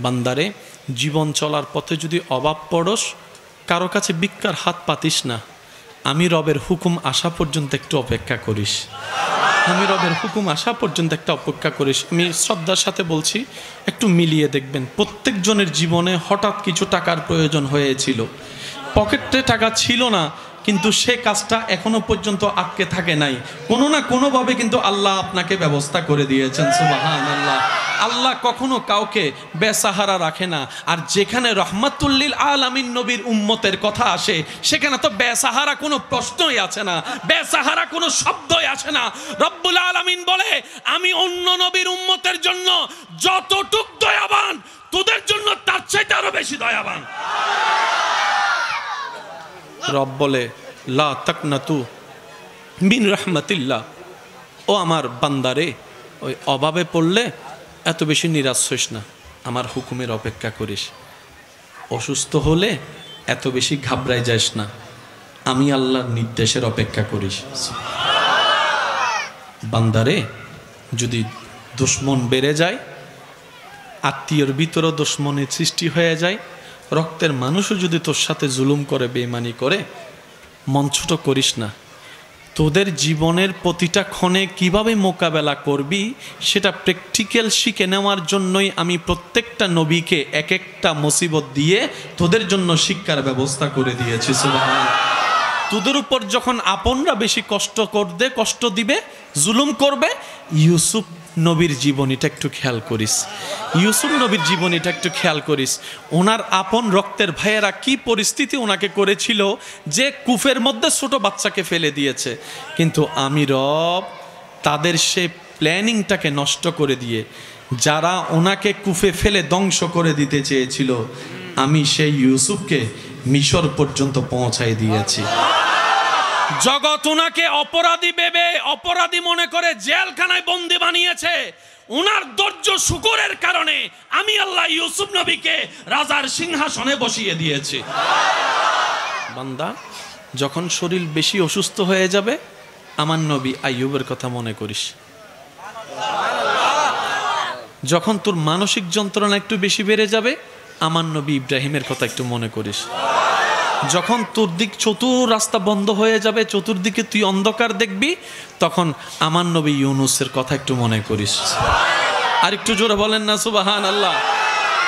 বান্দারে, জীবন চলার পথে যদি অভাব পড়স, কারো কাছে ভিক্ষার হাত পাতিস না। আমি রবের হুকুম আসা পর্যন্ত একটু অপেক্ষা করিস। আমি রবের হুকুম আসা পর্যন্ত একটা অপেক্ষা করিস। আমি শ্রদ্ধার সাথে বলছি, একটু মিলিয়ে দেখবেন, প্রত্যেকজনের জীবনে হঠাৎ কিছু টাকার প্রয়োজন হয়েছিল, পকেটে টাকা ছিল না, কিন্তু সে কাজটা এখনো পর্যন্ত আটকে থাকে নাই। কোনো না কোনোভাবে কিন্তু আল্লাহ আপনাকে ব্যবস্থা করে দিয়েছেন। সুবহানাল্লাহ। আল্লাহ কখনো কাউকে বেসাহারা রাখে না। আর যেখানে রহমাতুল্লিল আলামিন নবীর উম্মতের কথা আসে, সেখানে তো বেসাহারা কোনো প্রশ্নই আছে না, বেসাহারা কোনো শব্দই আসে না। রব্বুল আলামিন বলে, আমি অন্য নবীর উম্মতের জন্য যতটুক দয়াবান, তোদের জন্য তার চাইতে আরো বেশি দয়াবান। রব বলে, লা তাকনাতু মিন রাহমাতিল্লাহ। ও আমার বান্দারে, ওই অভাবে পড়লে এত বেশি নিরাশ হইস না, আমার হুকুমের অপেক্ষা করিস। অসুস্থ হলে এত বেশি ঘাবড়ায় যাস না, আমি আল্লাহর নির্দেশের অপেক্ষা করিস। বান্দারে, যদি দুশ্মন বেড়ে যায়, আত্মীয়র ভিতরেও দুশ্মনের সৃষ্টি হয়ে যায়, রক্তের মানুষও যদি তোর সাথে জুলুম করে, বেঈমানি করে, মন ছোট করিস না। তোদের জীবনের প্রতিটা ক্ষণে কিভাবে মোকাবেলা করবি সেটা প্র্যাকটিক্যাল শিখে নেওয়ার জন্যই আমি প্রত্যেকটা নবীকে এক একটা মুসিবত দিয়ে তোদের জন্য শিক্ষার ব্যবস্থা করে দিয়েছি। সুবহানাল্লাহ। তোদের উপর যখন আপনরা বেশি কষ্ট দিবে, জুলুম করবে, ইউসুফ নবীর জীবনীটা একটু খেয়াল করিস। ইউসুফ নবীর জীবনীটা একটু খেয়াল করিস। ওনার আপন রক্তের ভাইয়েরা কি পরিস্থিতি ওনাকে করেছিল, যে কূপের মধ্যে ছোট বাচ্চাকে ফেলে দিয়েছে, কিন্তু আমি রব তাদের সে প্ল্যানিংটাকে নষ্ট করে দিয়ে, যারা ওনাকে কূপে ফেলে ধ্বংস করে দিতে চেয়েছিল, আমি সেই ইউসুফকে মিশর পর্যন্ত পৌঁছাই দিয়েছি। জগৎ ওনাকে অপরাধী ভেবে, অপরাধী মনে করে জেলখানায় বন্দী বানিয়েছে। ওনার ধৈর্য শুকরের কারণে আমি আল্লাহ ইউসুফ নবীকে রাজার সিংহাসনে বসিয়ে দিয়েছি। বান্দা, যখন শরীর বেশি অসুস্থ হয়ে যাবে, আমার নবী আইয়ুবের কথা মনে করিস। যখন তোর মানসিক যন্ত্রণা একটু বেশি বেড়ে যাবে, আমার নবী ইব্রাহিমের কথা একটু মনে করিস। যখন তোর দিক চতুর রাস্তা বন্ধ হয়ে যাবে, চতুর্দিকে তুই অন্ধকার দেখবি, তখন আমার নবী ইউনুসের কথা একটু মনে করিস। আর একটু জোরে বলেন না সুবহানাল্লাহ।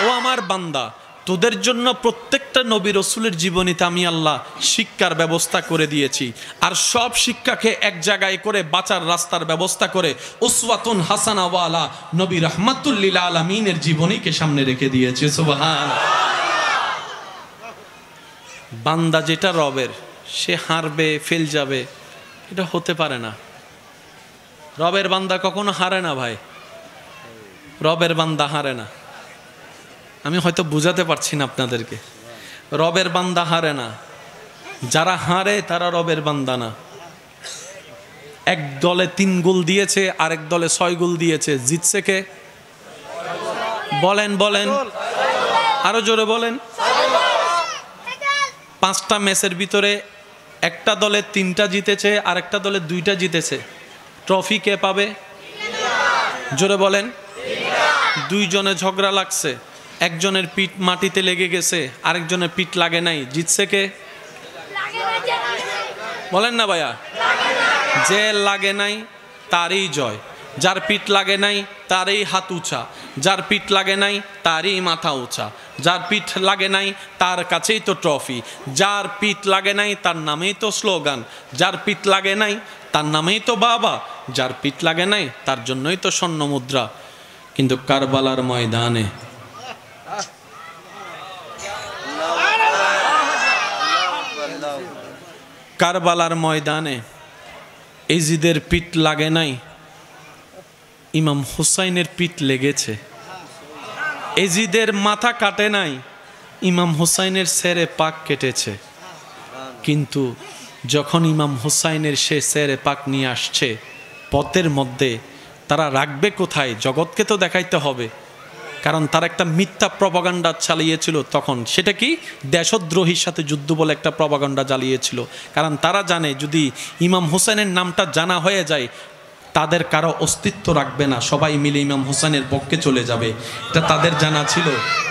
ও আমার বান্দা, তোদের জন্য প্রত্যেকটা নবী রসুলের জীবনীতে আমি আল্লাহ শিক্ষার ব্যবস্থা করে দিয়েছি। আর সব শিক্ষাকে এক জায়গায় করে বাঁচার রাস্তার ব্যবস্থা করে উসওয়াতুন হাসানাওয়ালা নবী রাহমাতুল্লিল আলামিনের জীবনীকে সামনে রেখে দিয়েছি। সুবহানাল্লাহ। বান্দা যেটা রবের, সে হারবে, ফেল যাবে, এটা হতে পারে না। রবের বান্দা কখনো হারে না ভাই, রবের বান্দা হারে না। আমি হয়তো বুঝাতে পারছি না আপনাদেরকে, রবের বান্দা হারে না। যারা হারে তারা রবের বান্দা না। এক দলে 3 গোল দিয়েছে, আরেক দলে 6 গোল দিয়েছে, জিতছে কে? বলেন বলেন, আরো জোরে বলেন। 5টা ম্যাচের ভিতরে একটা দলে 3টা জিতেছে, আরেকটা দলে 2টা জিতেছে। ট্রফি কে পাবে? জোরে বলেন। 2 জনে ঝগড়া লাগছে, একজনের পিঠ মাটিতে লেগে গেছে, আরেকজনের পিঠ লাগে নাই, জিতছে কে? বলেন না ভাইয়া। যে লাগে নাই তারই জয়, যার পিঠ লাগে নাই তারই হাত উঁচা, যার পিঠ লাগে নাই তারই মাথা উঁচা, যার পিঠ লাগে নাই তার কাছেই তো ট্রফি, যার পিঠ লাগে নাই তার নামেই তো স্লোগান, যার পিঠ লাগে নাই তার নামেই তো বাবা, যার পিঠ লাগে নাই তার জন্যই তো স্বর্ণ মুদ্রা। কিন্তু কারবালার ময়দানে এজিদের পিঠ লাগে নাই, ইমাম হুসাইনের পিঠ লেগেছে। এজিদের মাথা কাটে নাই, ইমাম হুসাইনের সেরে পাক কেটেছে। কিন্তু যখন ইমাম হুসাইনের সে সেরে পাক নিয়ে আসছে, পথের মধ্যে তারা রাখবে কোথায়? জগৎকে তো দেখাইতে হবে, কারণ তারা একটা মিথ্যা প্রপাগান্ডা চালিয়েছিল তখন। সেটা কি? দেশদ্রোহীর সাথে যুদ্ধ বলে একটা প্রপাগান্ডা চালিয়েছিল। কারণ তারা জানে যদি ইমাম হুসাইনের নামটা জানা হয়ে যায়, তাদের কারো অস্তিত্ব রাখবে না, সবাই মিলে ইমাম হোসেনের পক্ষে চলে যাবে। এটা তাদের জানা ছিল,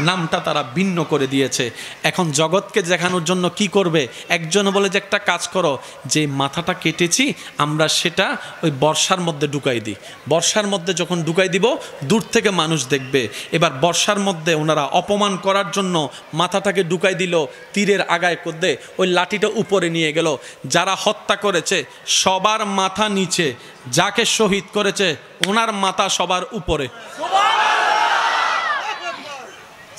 নামটা তারা ভিন্ন করে দিয়েছে। এখন জগৎকে দেখানোর জন্য কি করবে? একজন বলে যে একটা কাজ করো, যে মাথাটা কেটেছি আমরা সেটা ওই বর্ষার মধ্যে ঢুকাই দিই। বর্ষার মধ্যে যখন ঢুকাই দিব দূর থেকে মানুষ দেখবে। এবার বর্ষার মধ্যে ওনারা অপমান করার জন্য মাথাটাকে ঢুকাই দিল তীরের আগায় করতে, ওই লাঠিটা উপরে নিয়ে গেল। যারা হত্যা করেছে সবার মাথা নিচে, যাকে শহীদ করেছে ওনার মাথা সবার উপরে।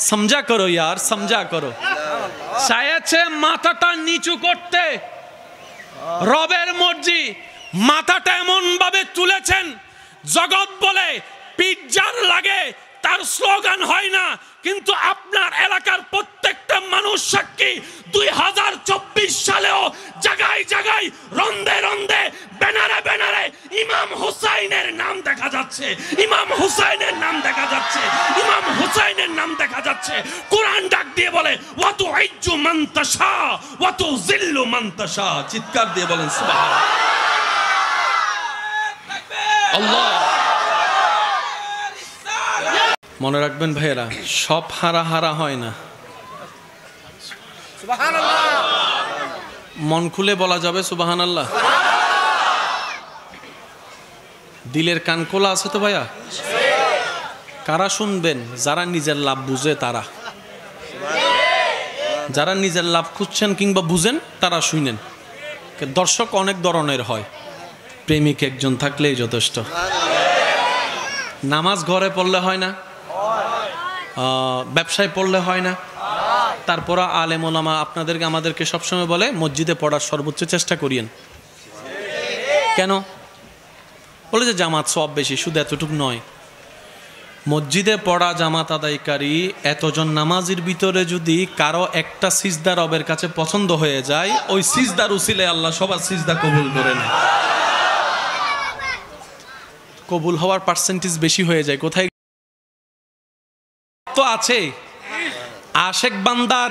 সমঝা করো ইয়ার, সমঝা করো। চাইছে মাথাটা নিচু করতে, রবের মর্জি। মাথাটা এমন ভাবে তুলেছেন, জগৎ বলে পিজ্জার লাগে, তার স্লোগান হয় না, কিন্তু আপনার এলাকার প্রত্যেকটা মানুষ সাক্ষী 2024 সালেও জায়গায় জায়গায় রন্দে রন্দে ব্যানারে ব্যানারে ইমাম হুসাইনের নাম দেখা যাচ্ছে, ইমাম হুসাইনের নাম দেখা যাচ্ছে, ইমাম হুসাইনের নাম দেখা যাচ্ছে। কোরআন ডাক দিয়ে বলে ওয়া তুইজ্জু মান তাশা ওয়া তুযিল্লু মান তাশা। চিৎকার দিয়ে বলেন সুবহানাল্লাহ। আল্লাহ। মনে রাখবেন ভাইয়েরা, সব হারা হারা হয় না। মন খুলে বলা যাবে সুবহানাল্লাহ। দিলের কান খোলা আছে তো ভাইয়া? কারা শুনবেন? যারা নিজের লাভ বুঝে তারা। যারা নিজের লাভ খুঁজছেন কিংবা বুঝেন তারা শুনেন। দর্শক অনেক ধরনের হয়, প্রেমিক একজন থাকলেই যথেষ্ট। নামাজ ঘরে পড়লে হয় না, ব্যবসায় পড়লে হয় না। তারপর আলেম ওলামা আপনাদেরকে আমাদেরকে সবসময় বলে মসজিদে পড়ার সর্বোচ্চ চেষ্টা করিয়েন। কেন? বলে যে জামাত সব বেশি। শুধু এতটুকু নয়, মসজিদে পড়া জামাত আদায়কারী এতজন নামাজির ভিতরে যদি কারো একটা সিজদা রবের কাছে পছন্দ হয়ে যায়, ওই সিজদার উসিলে আল্লাহ সবার সিজদা কবুল করে নেয়। কবুল হওয়ার পার্সেন্টেজ বেশি হয়ে যায়। কোথায় তো আছে আশেক বান্দার,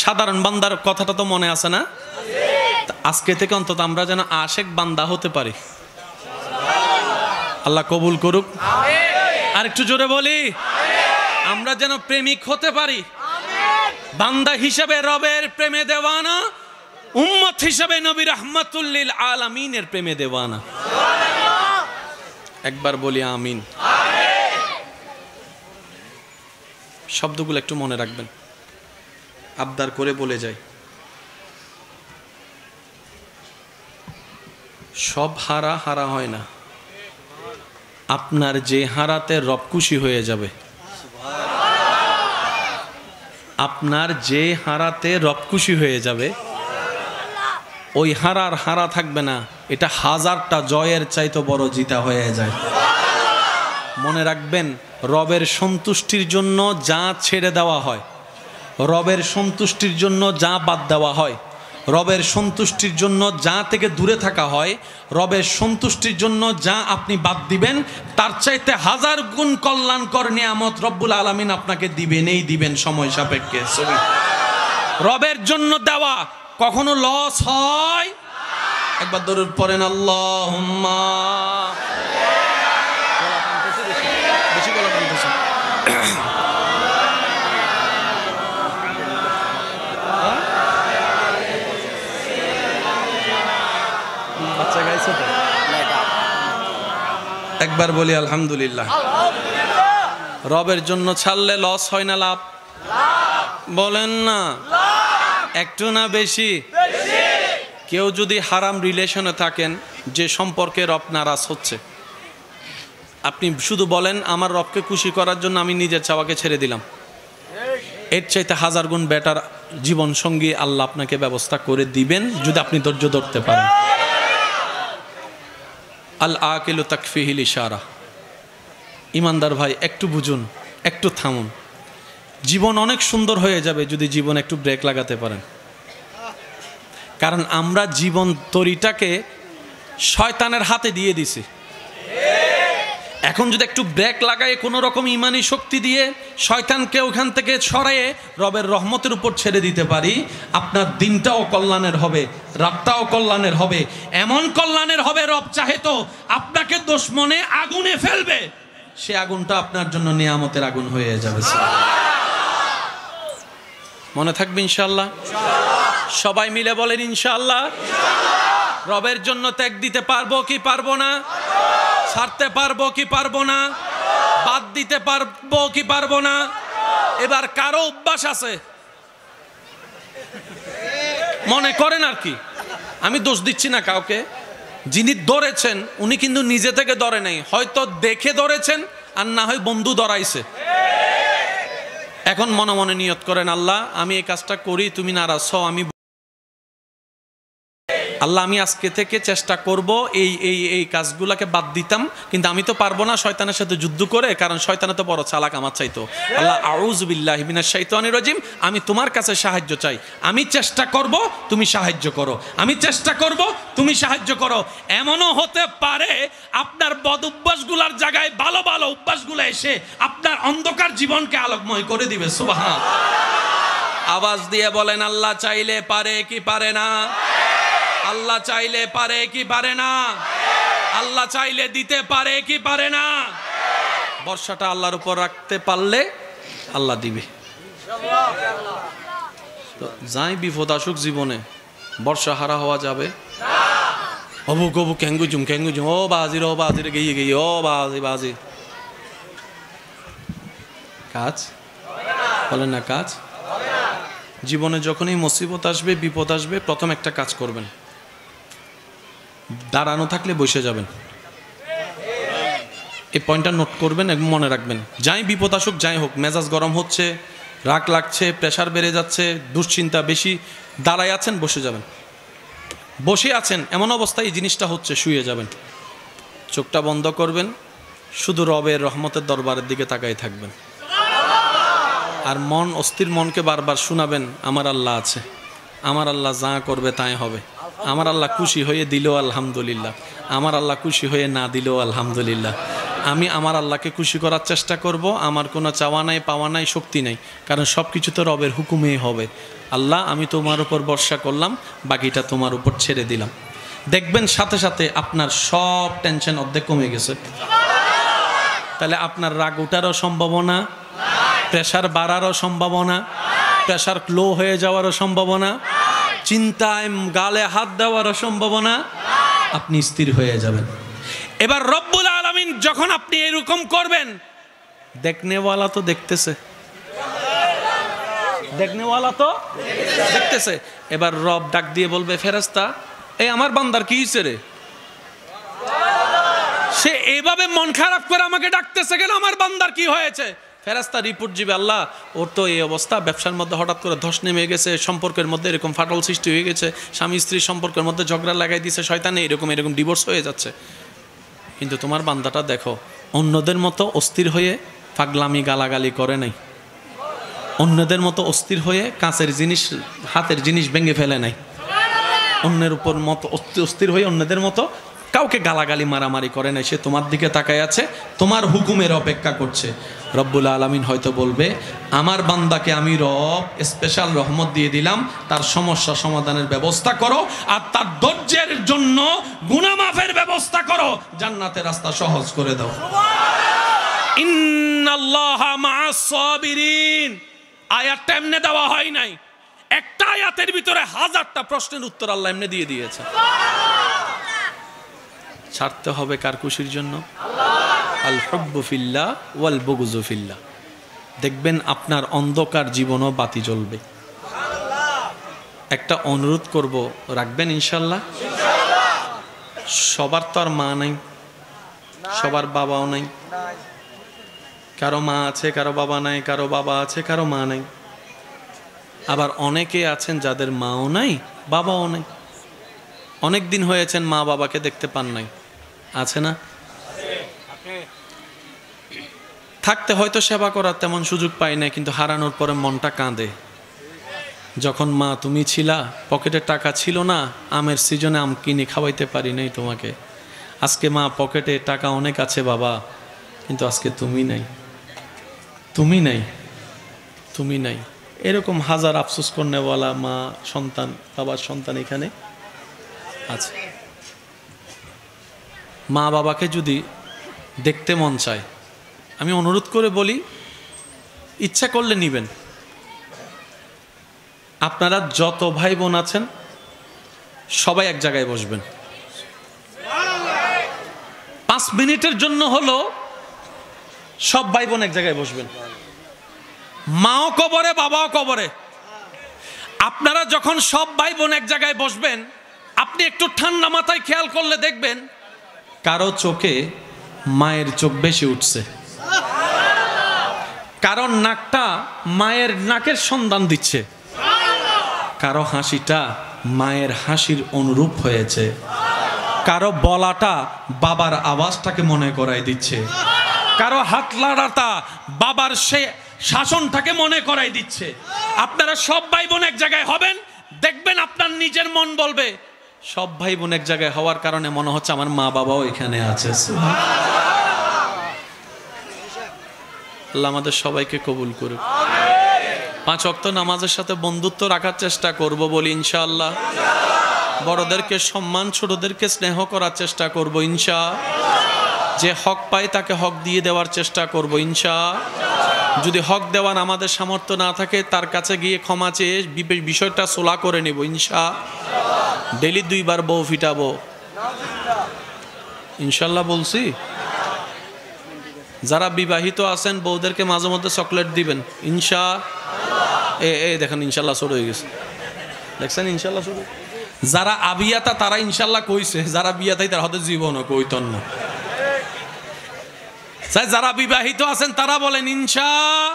সাধারণ বান্দার কথাটা তো মনে আছে না? আজকে থেকে অন্তত আমরা যেন আশেক বান্দা হতে পারি। আল্লাহ কবুল করুক। আর একটু জোরে বলি, আমরা যেন প্রেমিক হতে পারি। বান্দা হিসাবে রবের প্রেমে দেওয়ানা, উম্মত হিসাবে নবী রাহমাতুল লিল আলামিনের প্রেমে দেওয়ানা। একবার বলি আমিন। শব্দগুলো একটু মনে রাখবেন, আবদার করে বলে যাই। সব হারা হারা হয় না। আপনার যে হারাতে রব খুশি হয়ে যাবে, আপনার যে হারাতে রব খুশি হয়ে যাবে, ওই হারার হারা থাকবে না। এটা হাজারটা জয়ের চাইতে বড় জিতা হয়ে যায়। মনে রাখবেন, রবের সন্তুষ্টির জন্য যা ছেড়ে দেওয়া হয়, রবের সন্তুষ্টির জন্য যা বাদ দেওয়া হয়, রবের সন্তুষ্টির জন্য যা থেকে দূরে থাকা হয়, রবের সন্তুষ্টির জন্য যা আপনি বাদ দিবেন, তার চাইতে হাজার গুণ কল্যাণকর নিয়ামত রব্বুল আলামিন আপনাকে দিবেনই দিবেন সময় সাপেক্ষে। রবের জন্য দেওয়া কখনো লস হয়? একবার দরুদ পড়েন আল্লাহুম্মা। বেশি গলা টানতেছে। বাচ্চা গাইছে তো, একবার বলি আলহামদুলিল্লাহ। রবের জন্য ছাড়লে লস হয় না লাভ? বলেন না, একটু না বেশি? কেউ যদি হারাম রিলেশনে থাকেন, যে সম্পর্কে রব নারাজ হচ্ছে, আপনি শুধু বলেন আমার রবকে খুশি করার জন্য আমি নিজের চাওয়াকে ছেড়ে দিলাম, এর চাইতে হাজার গুণ বেটার জীবন সঙ্গী আল্লাহ আপনাকে ব্যবস্থা করে দিবেন যদি আপনি ধৈর্য ধরতে পারেন। আল আকিলু তাকফিহিল ইশারা। ইমানদার ভাই, একটু বুঝুন, একটু থামুন। জীবন অনেক সুন্দর হয়ে যাবে যদি জীবন একটু ব্রেক লাগাতে পারেন। কারণ আমরা জীবন তরিটাকে শয়তানের হাতে দিয়ে দিছি। এখন যদি একটু ব্রেক লাগায় কোনো রকম ইমানি শক্তি দিয়ে শয়তানকে ওখান থেকে সরিয়ে রবের রহমতের উপর ছেড়ে দিতে পারি, আপনার দিনটাও কল্যাণের হবে, রাতটাও কল্যাণের হবে। এমন কল্যাণের হবে, রব চাহে তো আপনাকে দুশমনে আগুনে ফেলবে, সে আগুনটা আপনার জন্য নিয়ামতের আগুন হয়ে যাবে। মনে থাকবে ইনশাআল্লাহ? সবাই মিলে বলেন ইনশাআল্লাহ। রবের জন্য ত্যাগ দিতে পারবো কি পারবো না? ছাড়তে পারবো কি পারবো না? বাদ দিতে পারবো কি পারবো না? এবার কারো অভ্যাস আছে, মনে করেন আর কি, আমি দোষ দিচ্ছি না কাউকে, যিনি ধরেছেন উনি কিন্তু নিজে থেকে ধরে নাই, হয়তো দেখে ধরেছেন আর না হয় বন্ধু ধরাইছে। এখন মনে মনে নিয়ত করেন, আল্লাহ আমি এই কাজটা করি, তুমি নারাজ হও, আমি আল্লাহ আমি আজকে থেকে চেষ্টা করব এই এই এই কাজগুলোকে বাদ দিতাম, কিন্তু আমি তো পারবো না শয়তানের সাথে যুদ্ধ করে, কারণ শয়তানে তো বড় চালাক আমার চাইতো। আল্লাহ আউযু বিল্লাহি মিনাশ শাইতানির রাজিম, আমি তোমার কাছে সাহায্য চাই, আমি চেষ্টা করব তুমি সাহায্য করো, আমি চেষ্টা করব তুমি সাহায্য করো। এমনও হতে পারে আপনার বদ অভ্যাসগুলোর জায়গায় ভালো ভালো অভ্যাসগুলো এসে আপনার অন্ধকার জীবনকে আলোকময় করে দিবে। সুবহান। আওয়াজ দিয়ে বলেন আল্লাহ চাইলে পারে কি পারে না? আল্লাহ চাইলে পারে কি পারে না? আল্লাহ চাইলে দিতে পারে কি পারে না? বর্ষাটা আল্লাহর উপর রাখতে পারলে আল্লাহ দিবে। যাই বিপদ আসুক জীবনে, বর্ষা হারা হওয়া যাবে হবু কবু ক্যাঙ্গুজুম ক্যাঙ্গুজুম, ও বাজির ও বাজির গিয়ে গিয়ে ও বাজি বাজি, কাজ বলেন না, কাজ। জীবনে যখনই মুসিবত আসবে, বিপদ আসবে, প্রথম একটা কাজ করবেন, দাঁড়ানো থাকলে বসে যাবেন। এই পয়েন্টটা নোট করবেন এবং মনে রাখবেন, যাই বিপদ আসুক যাই হোক, মেজাজ গরম হচ্ছে, রাগ লাগছে, প্রেশার বেড়ে যাচ্ছে, দুশ্চিন্তা বেশি, দাঁড়ায় আছেন বসে যাবেন, বসে আছেন এমন অবস্থায় এই জিনিসটা হচ্ছে, শুয়ে যাবেন, চোখটা বন্ধ করবেন, শুধু রবের রহমতের দরবারের দিকে তাকাই থাকবেন। আর মন, অস্থির মনকে বারবার শোনাবেন আমার আল্লাহ আছে, আমার আল্লাহ যা করবে তাই হবে, আমার আল্লাহ খুশি হয়ে দিলেও আলহামদুলিল্লাহ, আমার আল্লাহ খুশি হয়ে না দিলেও আলহামদুলিল্লাহ। আমি আমার আল্লাহকে খুশি করার চেষ্টা করব, আমার কোনো চাওয়া নাই পাওয়া নাই শক্তি নাই, কারণ সব কিছু তো রবের হুকুমেই হবে। আল্লাহ আমি তোমার উপর ভরসা করলাম, বাকিটা তোমার উপর ছেড়ে দিলাম। দেখবেন সাথে সাথে আপনার সব টেনশন অর্ধেক কমে গেছে। তাহলে আপনার রাগ ওঠারও সম্ভাবনা, প্রেশার বাড়ারও সম্ভাবনা, প্রেশার লো হয়ে যাওয়ারও সম্ভাবনা, চিন্তায় গালে হাত দেওয়ারও সম্ভাবনা, আপনি স্থির হয়ে যাবেন। এবার রব্বুল আলামিন যখন আপনি এরকম করবেন, দেখনেওয়ালা তো দেখতেছে, দেখনেওয়ালা তো দেখতেছে। এবার রব ডাক দিয়ে বলবে, ফেরেশতা এই আমার বান্দার কি হইছে রে, সে এইভাবে মন খারাপ করে আমাকে ডাকতেছে কেন, আমার বান্দার কি হয়েছে? ফেরেশতা রিপোর্ট দিবে, আল্লাহ ওর তো এই অবস্থা, ব্যবসার মধ্যে হঠাৎ করে ধস নেমে গেছে, সম্পর্কের মধ্যে এরকম ফাটল সৃষ্টি হয়ে গেছে, স্বামী স্ত্রীর সম্পর্কের মধ্যে ঝগড়া লাগাই দিছে শয়তানে, এরকম এরকম ডিভোর্স হয়ে যাচ্ছে। কিন্তু তোমার বান্দাটা দেখো, অন্যদের মতো অস্থির হয়ে পাগলামি গালাগালি করে নাই, অন্যদের মতো অস্থির হয়ে কাঁচের জিনিস, হাতের জিনিস ভেঙে ফেলে নাই, অন্যের উপর মতো অস্থির হয়ে অন্যদের মতো কাউকে গালাগালি মারামারি করে নাই, সে তোমার দিকে তাকায় আছে, তোমার হুকুমের অপেক্ষা করছে। রব্বুল আলামিন হয়তো বলবে, আমার বান্দাকে আমি রব স্পেশাল রহমত দিয়ে দিলাম, তার সমস্যা সমাধানের ব্যবস্থা করো, আর তার ধৈর্যের জন্য গুনাহ মাফের ব্যবস্থা করো, জান্নাতের রাস্তা সহজ করে দাও। ইন্নাল্লাহা মা'আস সাবিরিন, আয়াতটা এমনি দেওয়া হয় নাই, একটা আয়াতের ভিতরে হাজারটা প্রশ্নের উত্তর আল্লাহ এমনি দিয়ে দিয়েছে। ছাড়তে হবে কার খুশির জন্য? আল হুব্বু ফিল্লাহ ওয়াল বুগযু ফিল্লাহ। দেখবেন আপনার অন্ধকার জীবনও বাতি জ্বলবে। একটা অনুরোধ করব, রাখবেন ইনশাল্লাহ? সবার তো আর মা নাই, সবার বাবাও নাই, কারো মা আছে কারো বাবা নাই, কারো বাবা আছে কারো মা নাই। আবার অনেকে আছেন যাদের মাও নাই বাবাও নাই, অনেক দিন হয়েছেন মা বাবাকে দেখতে পান নাই, আছে না? থাকতে হয়তো সেবা করার তেমন সুযোগ পাই না, কিন্তু হারানোর পরে মনটা কাঁদে। যখন মা তুমি ছিলা, পকেটে টাকা ছিল না, আমের সিজনে আম কিনে খাওয়াইতে পারি নাই তোমাকে। আজকে মা পকেটে টাকা অনেক আছে বাবা, কিন্তু আজকে তুমি নাই, তুমি নাই, তুমি নাই। এরকম হাজার আফসোস করনেওয়ালা মা সন্তান, বাবার সন্তান এখানে আছে। মা বাবাকে যদি দেখতে মন চায়, আমি অনুরোধ করে বলি, ইচ্ছা করলে নিবেন। আপনারা যত ভাই বোন আছেন সবাই এক জায়গায় বসবেন, 5 মিনিটের জন্য হলো সব ভাই বোন এক জায়গায় বসবেন। মাও কবরে, বাবাও কবরে। আপনারা যখন সব ভাই বোন এক জায়গায় বসবেন, আপনি একটু ঠান্ডা মাথায় খেয়াল করলে দেখবেন কারো চোখে মায়ের চোখ বেশি উঠছে, কারণ নাকটা মায়ের নাকের সন্ধান দিচ্ছে, কারো হাসিটা মায়ের হাসির অনুরূপ হয়েছে, কারো বলাটা বাবার আওয়াজটাকে মনে করাই দিচ্ছে, কারো হাত লাড়াটা বাবার সে শাসনটাকে মনে করাই দিচ্ছে। আপনারা সব ভাই বোন এক জায়গায় হবেন, দেখবেন আপনার নিজের মন বলবে, সব ভাই বোন এক জায়গায় হওয়ার কারণে মনে হচ্ছে আমার মা বাবাও এখানে আছে। আল্লাহ আমাদের সবাইকে কবুল করুক। 5 ওয়াক্ত নামাজের সাথে বন্ধুত্ব রাখার চেষ্টা করব বলি ইনশাআল্লাহ। বড়দেরকে সম্মান, ছোটদেরকে স্নেহ করার চেষ্টা করব ইনশাআল্লাহ। যে হক পায় তাকে হক দিয়ে দেওয়ার চেষ্টা করব ইনশাআল্লাহ। যদি হক দেওয়ার আমাদের সামর্থ্য না থাকে, তার কাছে গিয়ে ক্ষমা চেয়ে বিষয়টা সোলা করে নেব ইনশাআল্লাহ। ডেলি 2 বার বউ ফিটাবো ইনশাআল্লাহ বলছি। যারা বিবাহিত আছেন বউদেরকে মাঝে মধ্যে চকলেট দিবেন ইনশাআল্লাহ। এই দেখেন ইনশাআল্লাহ শুরু হয়ে গেছে, দেখছেন ইনশাআল্লাহ শুরু। যারা আবিয়াতা তারা ইনশাআল্লাহ কইছে, যারা বিয়াতাই তারা হয়তো জীবনও কইতন না। যারা বিবাহিত আছেন তারা বলেন ইনশাআল্লাহ,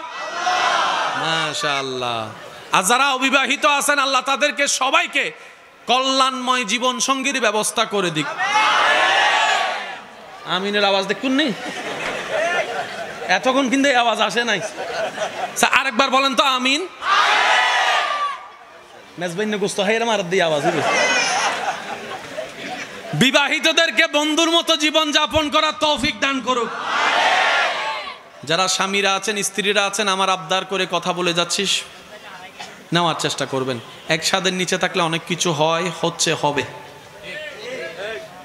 মাশাআল্লাহ। আর যারা অবিবাহিত আছেন আল্লাহ তাদেরকে সবাইকে কল্যাণময় জীবন সঙ্গীর ব্যবস্থা করে দিক। আমিনের আওয়াজ দেখুন নি, এতক্ষণ কিন্তু এই আওয়াজ আসে নাই। আরেকবার বলেন তো আমিন। বিবাহিতদেরকে বন্ধুর মতো জীবন যাপন করার তৌফিক দান করুক। যারা স্বামীরা আছেন, স্ত্রীরা আছেন, আমার আবদার করে কথা বলে যাচ্ছিস, নেওয়ার চেষ্টা করবেন। এক ছাদের নিচে থাকলে অনেক কিছু হয়, হচ্ছে, হবে।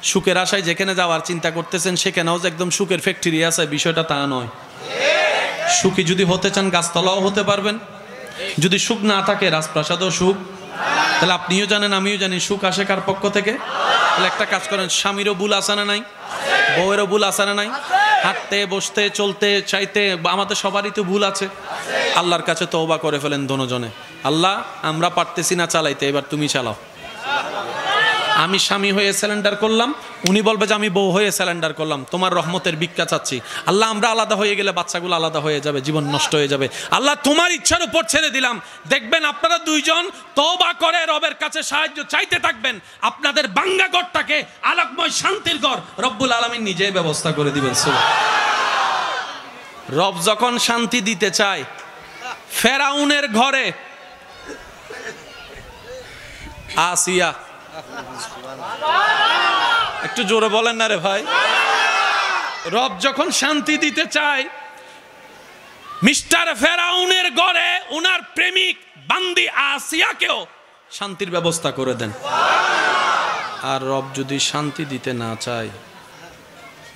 সুখের আশায় যেখানে যাওয়ার চিন্তা করতেছেন সেখানেও যে একদম সুখের ফ্যাক্টরি আছে বিষয়টা তা নয়। সুখী যদি হতে চান গাছতলাও হতে পারবেন, যদি সুখ না থাকে রাজপ্রাসাদও সুখ। তাহলে আপনিও জানেন আমিও জানি সুখ আসে কার পক্ষ থেকে। তাহলে একটা কাজ করেন, স্বামীরও ভুল আছে না নাই, বউয়েরও ভুল আছে না নাই, হাঁটতে বসতে চলতে চাইতে আমাদের সবারই তো ভুল আছে। আল্লাহর কাছে তওবা করে ফেলেন দোনোজনে, আল্লাহ আমরা পারতেছি না চালাইতে, এবার তুমি চালাও। আমি স্বামী হয়ে স্যালেন্ডার করলাম, উনি বলবে যে আমি বউ হয়ে স্যালেন্ডার করলাম, তোমার রহমতের ভিক্ষা চাচ্ছি। আল্লাহ আমরা আলাদা হয়ে গেলে বাচ্চাগুলো আলাদা হয়ে যাবে, জীবন নষ্ট হয়ে যাবে। আল্লাহ তোমার ইচ্ছার উপর ছেড়ে দিলাম। দেখবেন আপনারা দুইজন তওবা করে রবের কাছে সাহায্য চাইতে থাকবেন, আপনাদের বাঙ্গা ঘরটাকে আলোকময় শান্তির ঘর রব্বুল আলামিন নিজেই ব্যবস্থা করে দিবেন। রব যখন শান্তি দিতে চায়, ফেরাউনের ঘরে আসিয়া, একটু জোরে বলেন না রে ভাই, রব যখন শান্তি দিতে চায় মিস্টার ফেরাউনের ঘরে উনার প্রেমিক বান্দি আসিয়াকেও শান্তির ব্যবস্থা করে দেন। আর রব যদি শান্তি দিতে না চায়,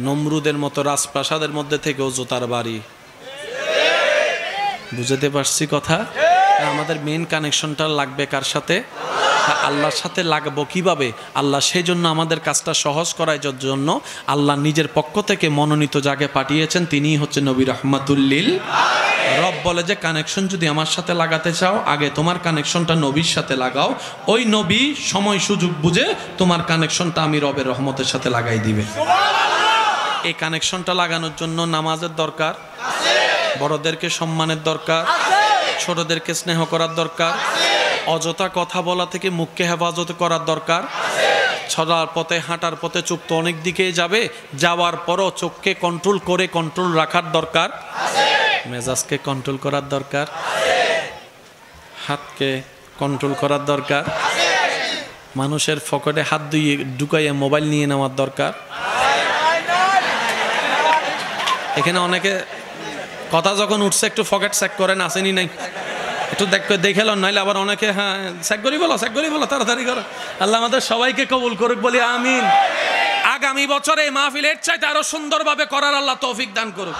নমরুদের মতো রাজপ্রাসাদের মধ্যে থেকেও জোতার বাড়ি। বুঝতে পারছি কথা? আমাদের মেন কানেকশনটা লাগবে কার সাথে? আল্লাহর সাথে লাগবো কিভাবে? আল্লাহ সেই জন্য আমাদের কাজটা সহজ করার জন্য আল্লাহ নিজের পক্ষ থেকে মনোনীত যাকে পাঠিয়েছেন তিনিই হচ্ছে নবী রাহমাতুল লিল। রব বলে যে কানেকশন যদি আমার সাথে লাগাতে চাও, আগে তোমার কানেকশনটা নবীর সাথে লাগাও, ওই নবী সময় সুযোগ বুঝে তোমার কানেকশনটা আমি রবের রহমতের সাথে লাগাই দিবে। এই কানেকশনটা লাগানোর জন্য নামাজের দরকার, বড়দেরকে সম্মানের দরকার, ছোটদেরকে স্নেহ করার দরকার, অযথা কথা বলা থেকে মুখকে হেফাজত করার দরকার। চলার পথে হাঁটার পথে চোখ তো অনেক দিকে যাবে, যাওয়ার পরও চোখকে কন্ট্রোল করে কন্ট্রোল রাখার দরকার, মেজাজকে কন্ট্রোল করার দরকার, হাতকে কন্ট্রোল করার দরকার, মানুষের পকেটে হাত ঢুকাইয়ে মোবাইল নিয়ে নেওয়ার দরকার। এখানে অনেকে কথা যখন উঠছে একটু পকেট চেক করেন, আসেনি নাই একটু দেখে লন, নাইলে আবার অনেকে হ্যাঁ চেক করি বলো তাড়াতাড়ি করো। আল্লাহ আমাদের সবাইকে কবুল করুক, বলি আমিন। আগামী বছরে এই মাহফিল এর চাইতে আরো সুন্দরভাবে করার আল্লাহ তৌফিক দান করুক।